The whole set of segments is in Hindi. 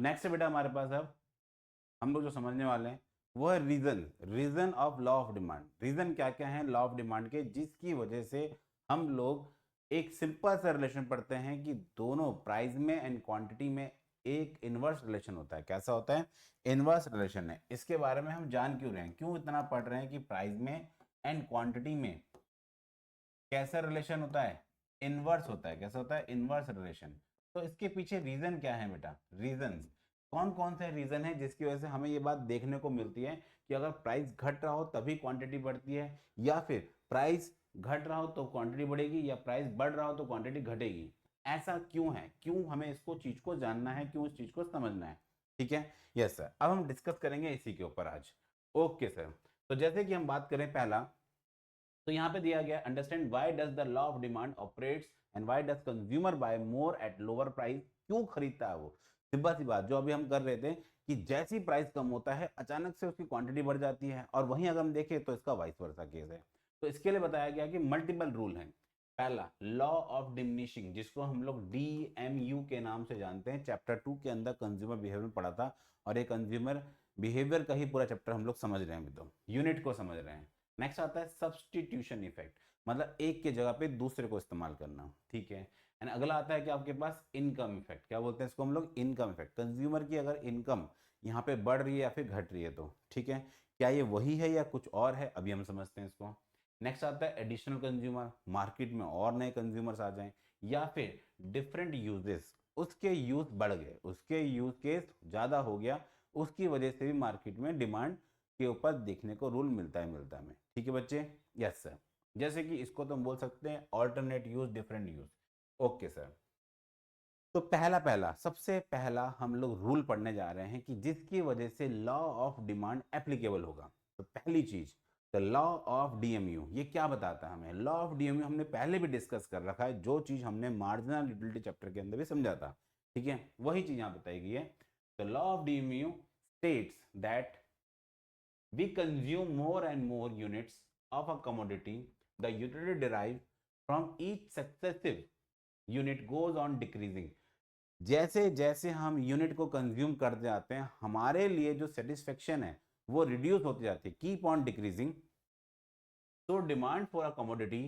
नेक्स्ट बेटा हमारे पास अब हम लोग जो समझने वाले हैं वो है reason of law of demand. Reason क्या क्या है लॉ ऑफ डिमांड के, जिसकी वजह से हम लोग एक सिंपल सा रिलेशन पढ़ते हैं कि दोनों प्राइस में एंड क्वांटिटी में एक इनवर्स रिलेशन होता है। कैसा होता है? इनवर्स रिलेशन है। इसके बारे में हम जान क्यों रहे हैं, क्यों इतना पढ़ रहे हैं कि प्राइस में एंड क्वांटिटी में कैसा रिलेशन होता है? इनवर्स होता है। कैसा होता है? Inverse relation. तो इसके पीछे रीजन क्या है बेटा? रीजंस कौन कौन से रीजन है जिसकी वजह से हमें ये बात देखने को मिलती है कि अगर प्राइस घट रहा हो तभी क्वांटिटी बढ़ती है, या फिर प्राइस घट रहा हो तो क्वांटिटी बढ़ेगी, या प्राइस बढ़ रहा हो तो क्वांटिटी घटेगी। ऐसा क्यों है? क्यों हमें इसको चीज को जानना है, क्यों इस चीज को समझना है? ठीक है, यस सर। अब हम डिस्कस करेंगे इसी के ऊपर आज। Okay sir. तो जैसे कि हम बात करें पहला, तो यहाँ पे दिया गया understand why does the law of demand operates and why does consumer buy more at lower price. क्यों खरीदता है वो? सिंपल सी बात जो अभी हम कर रहे थे कि जैसी प्राइस कम होता है अचानक से उसकी क्वांटिटी बढ़ जाती है, और वहीं अगर हम देखें तो इसका वाइस वर्सा केस है। तो इसके लिए बताया गया कि मल्टीपल रूल है। पहला लॉ ऑफ डिमिनिशिंग, जिसको हम लोग DMU के नाम से जानते हैं, चैप्टर 2 के अंदर कंज्यूमर बिहेवियर में पढ़ा था, और ये कंज्यूमर बिहेवियर का ही पूरा चैप्टर हम लोग समझ रहे हैं अभी, तो यूनिट को समझ रहे हैं। नेक्स्ट आता है सब्सटीट्यूशन इफेक्ट, मतलब एक के जगह पे दूसरे को इस्तेमाल करना। ठीक है। एंड अगला आता है कि आपके पास इनकम इफेक्ट, क्या बोलते हैं इसको हम लोग? Income effect. कंज्यूमर की अगर इनकम यहाँ पे बढ़ रही है या फिर घट रही है तो ठीक है, क्या ये वही है या कुछ और है, अभी हम समझते हैं इसको। नेक्स्ट आता है एडिशनल कंज्यूमर, मार्केट में और नए कंज्यूमर्स आ जाएं, या फिर डिफरेंट यूजेस, उसके यूज बढ़ गए, उसके यूज केस ज़्यादा हो गया, उसकी वजह से भी मार्केट में डिमांड के ऊपर देखने को रूल मिलता है हमें। ठीक है बच्चे? Yes sir. जैसे कि इसको तो हम बोल सकते हैं alternate use, different use. Okay sir. तो पहला पहला सबसे पहला हम लोग रूल पढ़ने जा रहे हैं कि जिसकी वजह से लॉ ऑफ डिमांड एप्लीकेबल होगा। तो पहली चीज द लॉ ऑफ DMU, ये क्या बताता है हमें? लॉ ऑफ DMU हमने पहले भी डिस्कस कर रखा है, जो चीज हमने मार्जिनल यूटिलिटी चैप्टर के अंदर भी समझा था। ठीक है, वही चीज यहाँ बताई गई है। The law of DMU states that we consume more and more units of a commodity, the utility derived from each successive unit goes on decreasing। जैसे जैसे हम यूनिट को कंज्यूम करते जाते हैं हमारे लिए जो सेटिस्फेक्शन है वो रिड्यूस होती जाती है, कीप ऑन डिक्रीजिंग। तो demand for a commodity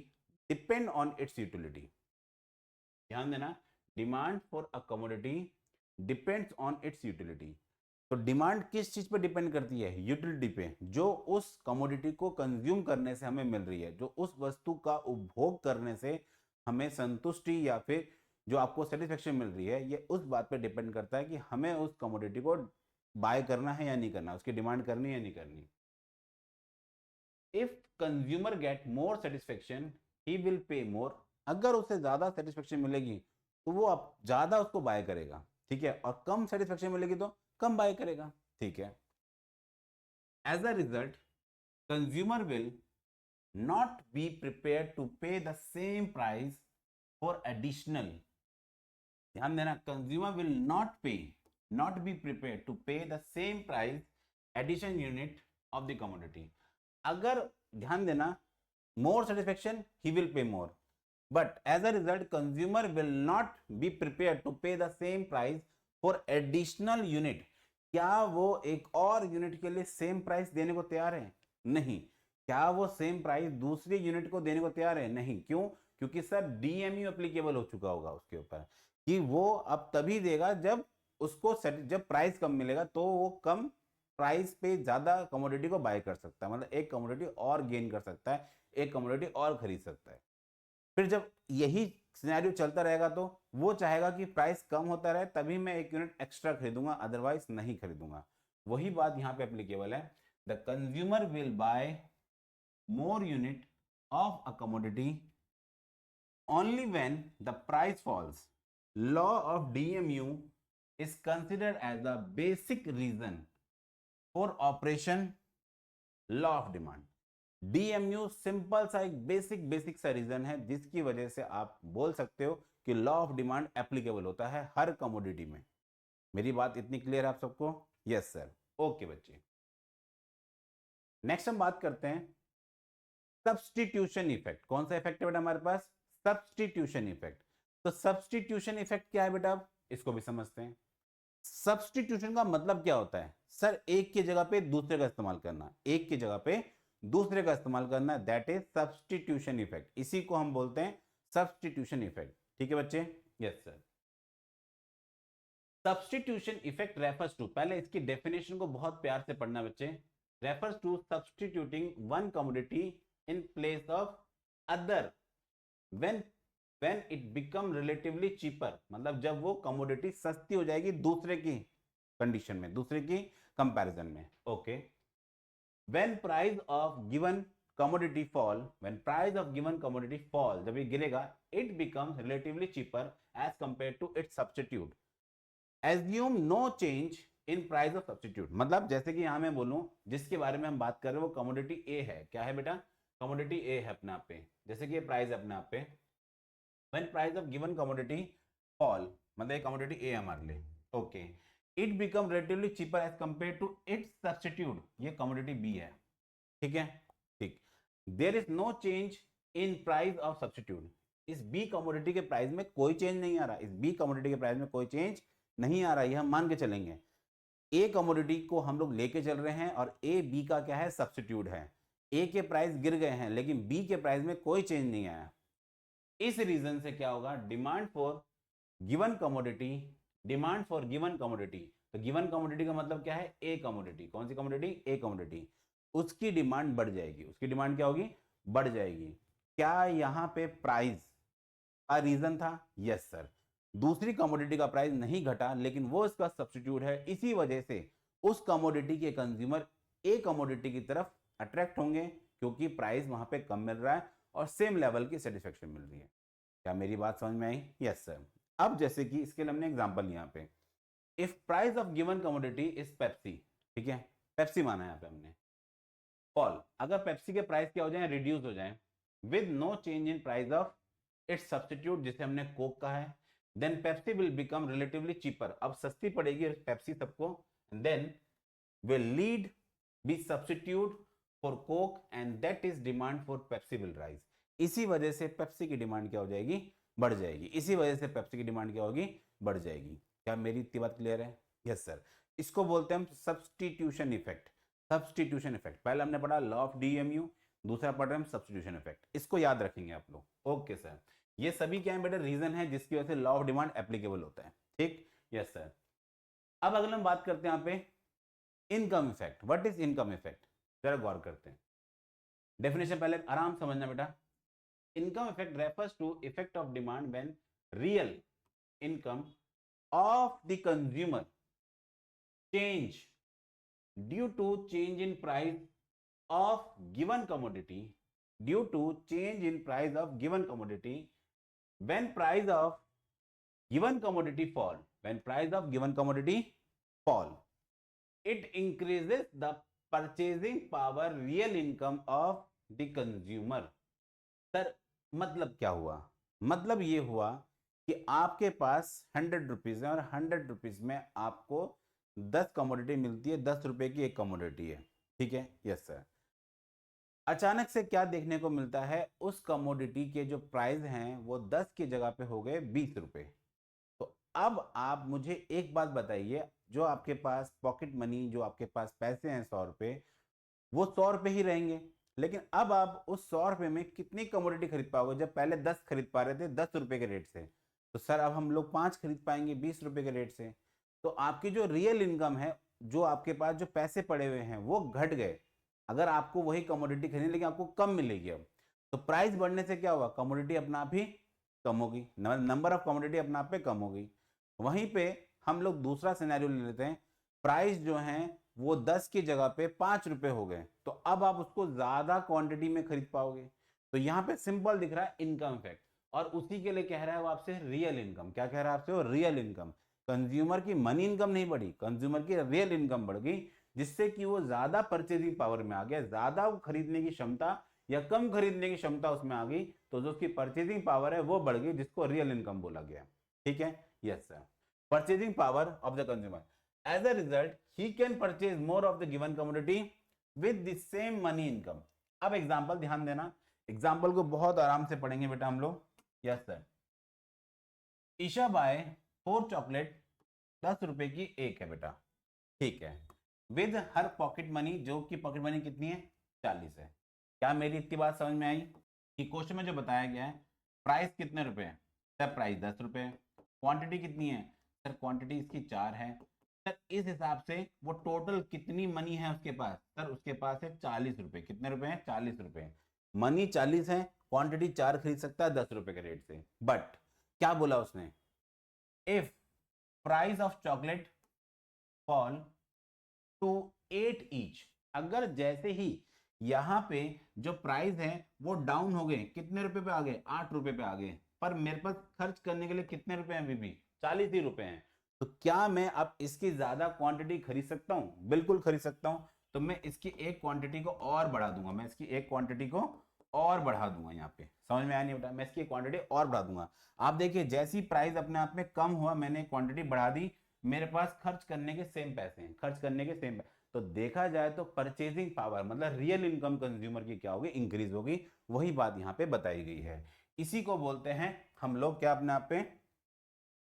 depend on it's utility. ध्यान देना, demand for a commodity depends on it's utility. तो डिमांड किस चीज पे डिपेंड करती है? यूटिलिटी पे, जो उस कमोडिटी को कंज्यूम करने से हमें मिल रही है, जो उस वस्तु का उपभोग करने से हमें संतुष्टि या फिर जो आपको सेटिस्फेक्शन मिल रही है, ये उस बात पे डिपेंड करता है कि हमें उस कमोडिटी को बाय करना है या नहीं करना, उसकी डिमांड करनी है या नहीं करनी। If consumer get more satisfaction he will pay more. अगर उसे ज्यादा सेटिस्फेक्शन मिलेगी तो वो अब ज्यादा उसको बाय करेगा। ठीक है, और कम सेटिस्फेक्शन मिलेगी तो कम बाय करेगा। ठीक है। As a result consumer will not be prepared to pay the same price for additional। ध्यान देना, consumer will not be prepare to pay the same price addition unit of the commodity. अगर ध्यान देना, more satisfaction he will pay more, but as a result consumer will not be prepare to pay the same price for additional unit. क्या वो एक और यूनिट के लिए सेम प्राइस देने को तैयार है? नहीं। क्या वो सेम प्राइस दूसरी यूनिट को देने को तैयार है? नहीं। क्यों? क्योंकि सर DMU एप्लीकेबल हो चुका होगा उसके ऊपर, कि वो अब तभी देगा जब उसको जब प्राइस कम मिलेगा तो वो कम प्राइस पे ज्यादा कमोडिटी को बाय कर सकता है, मतलब एक कमोडिटी और गेन कर सकता है, एक कमोडिटी और खरीद सकता है। फिर जब यही सिनेरियो चलता रहेगा तो वो चाहेगा कि प्राइस कम होता रहे तभी मैं एक यूनिट एक्स्ट्रा खरीदूंगा, अदरवाइज नहीं खरीदूंगा। वही बात यहाँ पे एप्लीकेबल है। The consumer will buy more unit of a commodity only when the price falls। Law of DMU is considered as the basic reason for operation law of demand। DMU simple सा एक बेसिक सा रीजन है जिसकी वजह से आप बोल सकते हो कि लॉ ऑफ डिमांड एप्लीकेबल होता है हर कमोडिटी में। मेरी बात इतनी क्लियर है आप सबको? Yes sir. ओके बच्चे, नेक्स्ट हम बात करते हैं सब्सटीट्यूशन इफेक्ट। कौन सा इफेक्ट है बेटा हमारे पास? Substitution effect. तो सब्सटीट्यूशन इफेक्ट क्या है बेटा? इसको भी समझते हैं। सब्स्टिट्यूशन का मतलब क्या होता है सर? एक की जगह पे दूसरे का इस्तेमाल करना, एक की जगह पे दूसरे का इस्तेमाल करना, दैट इज सब्स्टिट्यूशन इफेक्ट। इसी को हम बोलते हैं सब्स्टिट्यूशन इफेक्ट। ठीक है बच्चे? Yes sir. Substitution effect refers to, पहले इसकी डेफिनेशन को बहुत प्यार से पढ़ना बच्चे। Refers to substituting one commodity in place of other when when it become relatively cheaper, मतलब जब वो कमोडिटी सस्ती हो जाएगी दूसरे की कंडीशन में, दूसरे की कंपैरिजन में। Okay. When price of given commodity fall, when price of given commodity fall, जब ये गिरेगा, it becomes relatively cheaper as compare to its substitute. Assume no change in price of substitute, मतलब जैसे कि यहां मैं बोलूं जिसके बारे में हम बात कर रहे हैं वो कमोडिटी ए है। क्या है बेटा? कमोडिटी ए है अपने आप पे, जैसे कि ये प्राइस है अपने आप पे। When price of given commodity fall, मतलब ये कमोडिटी ए हमारे लिए। Okay. It become relatively cheaper as compare to its substitute, ये कमोडिटी बी है। ठीक है? ठीक। There is no change in price of substitute, इस बी कमोडिटी के प्राइस में कोई चेंज नहीं आ रहा, इस बी कमोडिटी के प्राइस में कोई चेंज नहीं आ रहा, ये हम मान के चलेंगे। ए कमोडिटी को हम लोग लेके चल रहे हैं और ए बी का क्या है? सब्स्टिट्यूट है। ए के प्राइस गिर गए हैं लेकिन बी के प्राइस में कोई चेंज नहीं आया। इस रीजन से क्या होगा? Demand for given commodity, demand for given commodity, तो गिवन कमोडिटी का मतलब क्या है? ए कमोडिटी। कौन सी कमोडिटी? ए कमोडिटी। उसकी डिमांड बढ़ जाएगी। उसकी डिमांड क्या होगी? बढ़ जाएगी। क्या यहां पे प्राइस का रीजन था? Yes sir. दूसरी कमोडिटी का प्राइस नहीं घटा लेकिन वो इसका सब्स्टिट्यूट है, इसी वजह से उस कमोडिटी के कंज्यूमर ए कमोडिटी की तरफ अट्रैक्ट होंगे क्योंकि प्राइस वहां पे कम मिल रहा है और सेम लेवल की सेटिस्फेक्शन मिल रही है। क्या मेरी बात समझ में आई? Yes sir. अब जैसे कि इसके लिए हमने एग्जांपल यहाँ पे, if price of given commodity is Pepsi, ठीक है, पेप्सी माना यहाँ पे हमने, फॉल, अगर पेप्सी के प्राइस क्या हो जाए? रिड्यूस हो जाए with no change in price of its substitute, जिसे हमने कोक कहा है, then Pepsi will become relatively cheaper, अब सस्ती पड़ेगी पेप्सी सबको, then will lead B substitute for Coke and that is demand for Pepsi will rise. इसी वजह से पेप्सी की डिमांड क्या हो जाएगी? बढ़ जाएगी। इसी वजह से पेप्सी की डिमांड क्या होगी? बढ़ जाएगी। क्या मेरी इतनी बात क्लियर है? Yes sir. इसको बोलते हैं हम सब्स्टिट्यूशन इफेक्ट। सब्स्टिट्यूशन इफेक्ट पहले हमने पढ़ा लॉ ऑफ डीएमयू, दूसरा पढ़ रहे हैं सब्स्टिट्यूशन इफेक्ट। इसको याद रखेंगे आप लोग। Okay sir. ये सभी क्या है बेटा? रीजन है जिसकी वजह से लॉ ऑफ डिमांड एप्लीकेबल होता है। ठीक? Yes sir. अब अगर हम बात करते हैं यहाँ पे income effect. What is income effect? जरा गौर करते हैं। डेफिनेशन पहले आराम समझना बेटा। Income effect refers to effect of demand when real income of the consumer change due to change in price of given commodity, due to change in price of given commodity, when price of given commodity fall, when price of given commodity fall, it increases the purchasing power, real income of the consumer। Sir मतलब क्या हुआ? मतलब ये हुआ कि आपके पास 100 रुपीज है और 100 रुपीज में आपको 10 कमोडिटी मिलती है, 10 रुपए की एक कमोडिटी है। ठीक है? Yes sir. अचानक से क्या देखने को मिलता है? उस कमोडिटी के जो प्राइस हैं वो 10 की जगह पे हो गए 20 रुपए। तो अब आप मुझे एक बात बताइए, जो आपके पास पॉकेट मनी, जो आपके पास पैसे हैं 100 रुपए, वो 100 रुपए ही रहेंगे। लेकिन अब आप उस 100 रुपए में कितनी कमोडिटी खरीद पाओगे? जब पहले 10 खरीद पा रहे थे 10 रुपए के रेट से, तो सर अब हम लोग 5 खरीद पाएंगे 20 रुपए के रेट से। तो आपकी जो रियल इनकम है, जो आपके पास जो पैसे पड़े हुए हैं वो घट गए। अगर आपको वही कमोडिटी खरीदनी लेकिन आपको कम मिलेगी अब, तो प्राइस बढ़ने से क्या हुआ? कमोडिटी अपना आप ही कम होगी, नंबर ऑफ कमोडिटी अपना आप पे कम होगी। वहीं पे हम लोग दूसरा सिनेरियो ले लेते हैं, प्राइस जो है वो 10 की जगह पे 5 रुपए हो गए, तो अब आप उसको ज्यादा क्वांटिटी में खरीद पाओगे। तो यहाँ पे सिंपल दिख रहा है इनकम इफेक्ट, और उसी के लिए कह रहा है वो आपसे रियल इनकम। क्या कह रहा है आपसे? वो रियल इनकम। कंज्यूमर की मनी इनकम नहीं बढ़ी, कंज्यूमर की रियल इनकम बढ़ गई, जिससे कि वो ज्यादा परचेजिंग पावर में आ गया, ज्यादा खरीदने की क्षमता या कम खरीदने की क्षमता उसमें आ गई, तो जो उसकी परचेजिंग पावर है वो बढ़ गई, जिसको रियल इनकम बोला गया। ठीक है? Yes sir. Purchasing power of the consumer, as a result he can purchase more of the given commodity with the same money income. अब एग्जांपल ध्यान देना, एग्जांपल को बहुत आराम से पढ़ेंगे बेटा हम लोग। Yes sir. Isha buy 4 chocolate 10 रुपए की एक है बेटा, ठीक है, विद हर पॉकेट मनी, जो कि पॉकेट मनी कितनी है 40 है। क्या मेरी इतनी बात समझ में आई कि क्वेश्चन में जो बताया गया है प्राइस कितने रुपए है सर, प्राइस 10 रुपए, क्वांटिटी कितनी है सर, क्वांटिटी इसकी 4 है सर, इस हिसाब से वो टोटल कितनी मनी है उसके पास सर, उसके पास है 40 रुपए, कितने रुपए हैं 40 रुपए, मनी 40 है, क्वांटिटी 4 खरीद सकता है 10 रुपए के रेट से। बट क्या बोला उसने, if price of chocolate fall to 8 each, अगर जैसे ही यहाँ पे जो प्राइस है वो डाउन हो गए, कितने रुपए पे आ गए 8 रुपए पे आ गए, पर मेरे पास खर्च करने के लिए कितने रुपए हैं अभी भी 40 ही रुपए हैं, तो क्या मैं अब इसकी ज्यादा क्वांटिटी खरीद सकता हूं, बिल्कुल खरीद सकता हूं, तो मैं इसकी एक क्वांटिटी को और बढ़ा दूंगा, मैं इसकी एक क्वांटिटी को और बढ़ा दूंगा, यहाँ पे समझ में आया नहीं बेटा, मैं इसकी क्वांटिटी और बढ़ा दूंगा। आप देखिए जैसी प्राइस अपने आप में कम हुआ, मैंने क्वांटिटी बढ़ा दी, मेरे पास खर्च करने के सेम पैसे हैं, खर्च करने के सेम, तो देखा जाए तो परचेजिंग पावर मतलब रियल इनकम कंज्यूमर की क्या होगी, इंक्रीज होगी, वही बात यहाँ पे बताई गई है। इसी को बोलते हैं हम लोग क्या अपने आप पे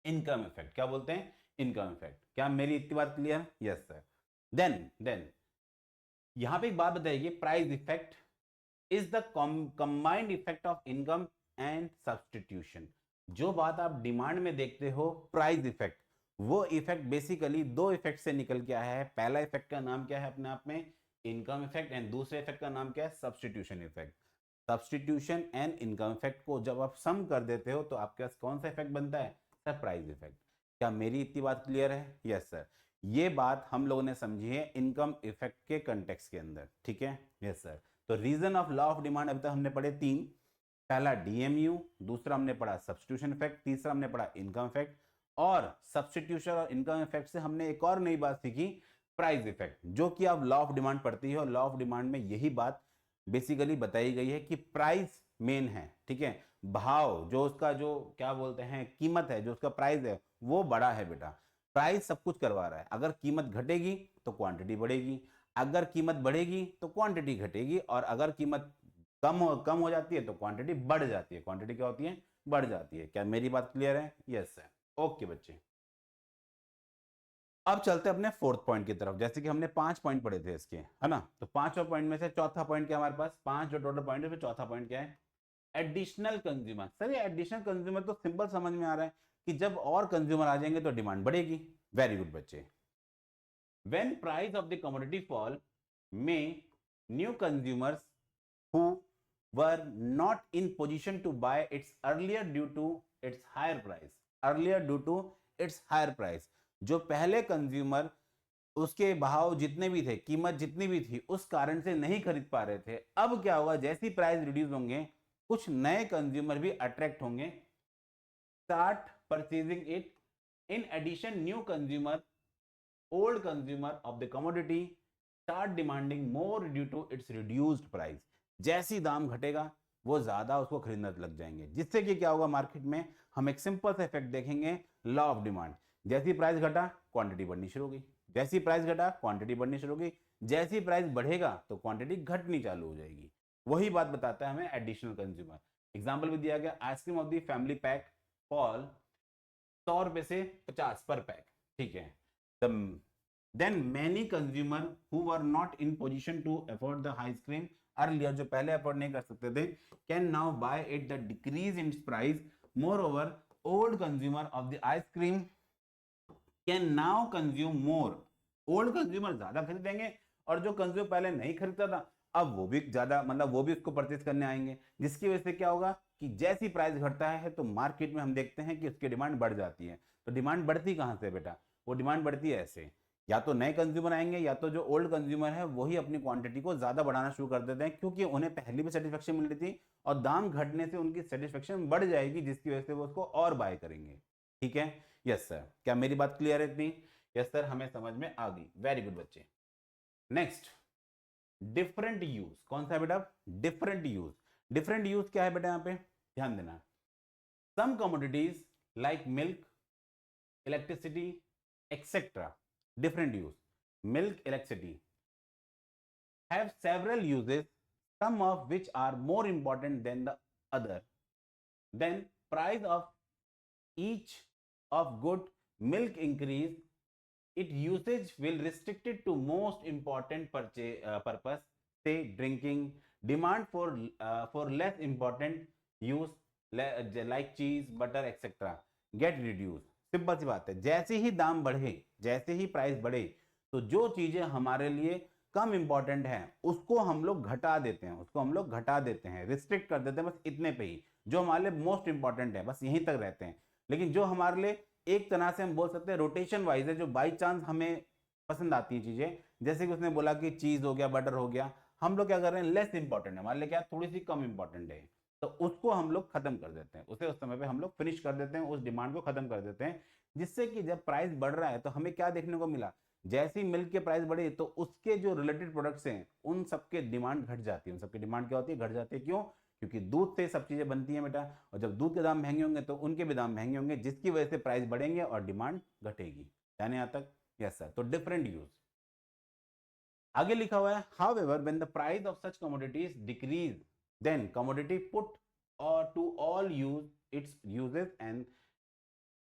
इनकम इफेक्ट, क्या बोलते हैं इनकम इफेक्ट। क्या मेरी इतनी बात क्लियर, यस सर। देन यहां पे एक बात बताइए, price effect is the combined effect of income and substitution. जो बात आप डिमांड में देखते हो प्राइस इफेक्ट, वो इफेक्ट बेसिकली दो इफेक्ट से निकल के आया है। पहला इफेक्ट का नाम क्या है अपने आप में इनकम इफेक्ट, एंड दूसरे इफेक्ट का नाम क्या है substitution effect. Substitution and income effect को जब आप सम कर देते हो तो आपके पास कौन सा इफेक्ट बनता है सर, प्राइस इफेक्ट। क्या मेरी इतनी बात क्लियर है, यस सर। ये बात हम लोगों ने समझी है इनकम इफेक्ट के कंटेक्स्ट के अंदर, ठीक है, यस सर। तो reason of law of demand अभी तक हमने पढ़े 3, पहला डीएमयू, दूसरा हमने पढ़ा सब्सटीट्यूशन इफेक्ट, तीसरा हमने पढ़ा इनकम इफेक्ट, और सब्सटीट्यूशन और इनकम इफेक्ट से हमने एक और नई बात सीखी प्राइस इफेक्ट, जो कि आप लॉ ऑफ डिमांड पढ़ती है, और लॉ ऑफ डिमांड में यही बात बेसिकली बताई गई है कि प्राइस मेन है, ठीक है, भाव जो उसका जो क्या बोलते हैं कीमत है, जो उसका प्राइस है वो बड़ा है बेटा। प्राइस सब कुछ करवा रहा है, अगर कीमत घटेगी तो क्वांटिटी बढ़ेगी, अगर कीमत बढ़ेगी तो क्वांटिटी घटेगी, और अगर कीमत कम हो जाती है तो क्वांटिटी बढ़ जाती है, क्वांटिटी क्या होती है बढ़ जाती है। क्या मेरी बात क्लियर है, यस सर, ओके बच्चे। अब चलते हैं अपने फोर्थ पॉइंट की तरफ। जैसे कि हमने 5 पॉइंट पढ़े थे इसके, है ना, तो 5 पॉइंट में से चौथा पॉइंट क्या हमारे पास, 5 जो टोटल पॉइंट है फिर चौथा पॉइंट क्या है एडिशनल कंज्यूमर। सर ये एडिशनल कंज्यूमर तो सिंपल समझ में आ रहा है कि जब और कंज्यूमर आ जाएंगे तो डिमांड बढ़ेगी। वेरी गुड बच्चे। When price of the commodity fall many new consumers who were not in position to buy its earlier due to its higher price, earlier due to its higher price, जो पहले कंज्यूमर उसके भाव जितने भी थे, कीमत जितनी भी थी, उस कारण से नहीं खरीद पा रहे थे, अब क्या होगा जैसी प्राइस रिड्यूस होंगे कुछ नए कंज्यूमर भी अट्रैक्ट होंगे, start purchasing it, in addition new consumer old consumer of the commodity start demanding more due to its reduced price। जैसी दाम घटेगा वो ज्यादा उसको खरीदने लग जाएंगे, जिससे कि क्या होगा मार्केट में हम एक सिंपल सा इफेक्ट देखेंगे लॉ ऑफ डिमांड। जैसी प्राइस घटा क्वांटिटी बढ़नी शुरू होगी, जैसी प्राइस घटा क्वांटिटी बढ़नी शुरू होगी, जैसी प्राइस बढ़ेगा तो क्वांटिटी घटनी चालू हो जाएगी। वही बात बताता है हमें एडिशनल कंज्यूमर। एग्जाम्पल भी दिया गया, ice cream of the family pack fall 100 रुपए से 50 पर पैक, ठीक है। Then many consumer who were not in position to afford the ice cream earlier, जो पहले अफोर्ड नहीं कर सकते थे, can now buy at the decrease in its price। Moreover, old consumer of the ice cream can now consume more। old consumer ज्यादा खरीदेंगे और जो कंज्यूमर पहले नहीं खरीदता था अब वो भी ज्यादा मतलब वो भी उसको परचेज करने आएंगे, जिसकी वजह से क्या होगा कि जैसी प्राइस घटता है तो मार्केट में हम देखते हैं कि उसकी डिमांड बढ़ जाती है। तो डिमांड बढ़ती कहां से बेटा, वो डिमांड बढ़ती है ऐसे, या तो नए कंज्यूमर आएंगे या तो जो ओल्ड कंज्यूमर है वही अपनी क्वांटिटी को ज्यादा बढ़ाना शुरू कर देते हैं, क्योंकि उन्हें पहले भी सेटिस्फेक्शन मिल रही थी और दाम घटने से उनकी सेटिस्फेक्शन बढ़ जाएगी, जिसकी वजह से वो उसको और बाय करेंगे। ठीक है, यस सर। क्या मेरी बात क्लियर है इतनी, यस सर, हमें समझ में आ गई। वेरी गुड बच्चे। नेक्स्ट डिफरेंट यूज, कौन सा है बेटा डिफरेंट यूज। डिफरेंट यूज क्या है बेटा, यहाँ पे ध्यान देना। Some commodities like milk, electricity etcetera, different use, milk, electricity have several uses, some of which are more important than the other, then price of each of good milk increase it usage will restricted to most important purpose से drinking, demand for less important use like cheese butter etcetera get reduce. Simple सी बात है, जैसे ही दाम बढ़े, जैसे ही प्राइस बढ़े, तो जो चीजें हमारे लिए कम इंपॉर्टेंट है उसको हम लोग घटा देते हैं, उसको हम लोग घटा देते हैं, रिस्ट्रिक्ट कर देते हैं बस इतने पे ही। जो हमारे लिए मोस्ट इंपॉर्टेंट है बस यहीं तक रहते हैं। लेकिन जो हमारे लिए एक तरह से हम बोल सकते हैं रोटेशन वाइज है, जो बाई चांस हमें पसंद आती है चीजें, जैसे कि उसने बोला कि चीज हो गया, बटर हो गया, हम लोग क्या कर रहे हैं, लेस इंपॉर्टेंट है हमारे लिए, क्या थोड़ी सी कम इंपॉर्टेंट है, तो उसको हम लोग खत्म कर देते हैं, उसे उस समय पे हम लोग फिनिश कर देते हैं, उस डिमांड को खत्म कर देते हैं। जिससे कि जब प्राइस बढ़ रहा है तो हमें क्या देखने को मिला, जैसे ही मिल्क के प्राइस बढ़े तो उसके जो रिलेटेड प्रोडक्ट्स हैं उन सबके डिमांड घट जाती है। उन सबकी डिमांड क्या होती है, घट जाती है। क्यों? क्योंकि दूध से सब चीजें बनती हैं बेटा, और जब दूध के दाम महंगे होंगे तो उनके भी दाम महंगे होंगे, जिसकी वजह से प्राइस बढ़ेंगे और डिमांड घटेगी। यानी यहाँ तक? Yes sir. तो डिफरेंट यूज। आगे लिखा हुआ है, however when the price of such commodities decrease then commodity put or to all use its uses and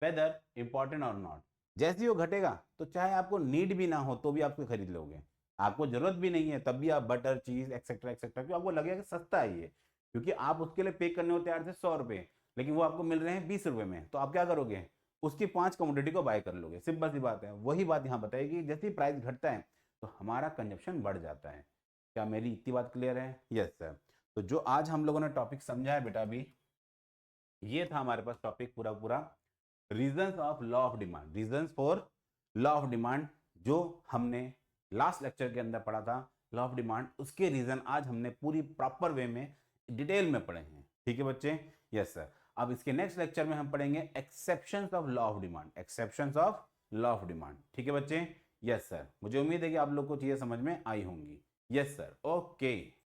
whether important or not। जैसे ही वो घटेगा तो चाहे आपको नीड भी ना हो तो भी आपको खरीद लोगे, आपको जरूरत भी नहीं है तब भी आप बटर चीज एक्सेट्रा एक्सेट्रा, क्यों? आपको लगेगा कि सस्ता है ये, क्योंकि आप उसके लिए पे करने को तैयार थे 100 रुपए, लेकिन वो आपको मिल रहे हैं 20 रुपए में, तो आप क्या करोगे, उसकी 5 कमोडिटी को बाय कर लोगे। सिंपल सी बात है। वही बात यहाँ बताएगी, जैसे ही प्राइस घटता है तो हमारा कंजप्शन बढ़ जाता है। क्या मेरी इतनी बात क्लियर है? Yes sir. तो जो आज हम लोगों ने टॉपिक समझा है बेटा, अभी ये था हमारे पास टॉपिक पूरा पूरा, reasons of law of demand, reasons for law of demand, जो हमने लास्ट लेक्चर के अंदर पढ़ा था लॉ ऑफ डिमांड, उसके रीजन आज हमने पूरी प्रॉपर वे में डिटेल में पढ़े हैं। ठीक है बच्चे? Yes sir. अब इसके नेक्स्ट लेक्चर में हम पढ़ेंगे exceptions of law of demand, exceptions of law of demand. ठीक है बच्चे? Yes sir. मुझे उम्मीद है कि आप लोग को चीजें समझ में आई होंगी। Yes sir. ओके।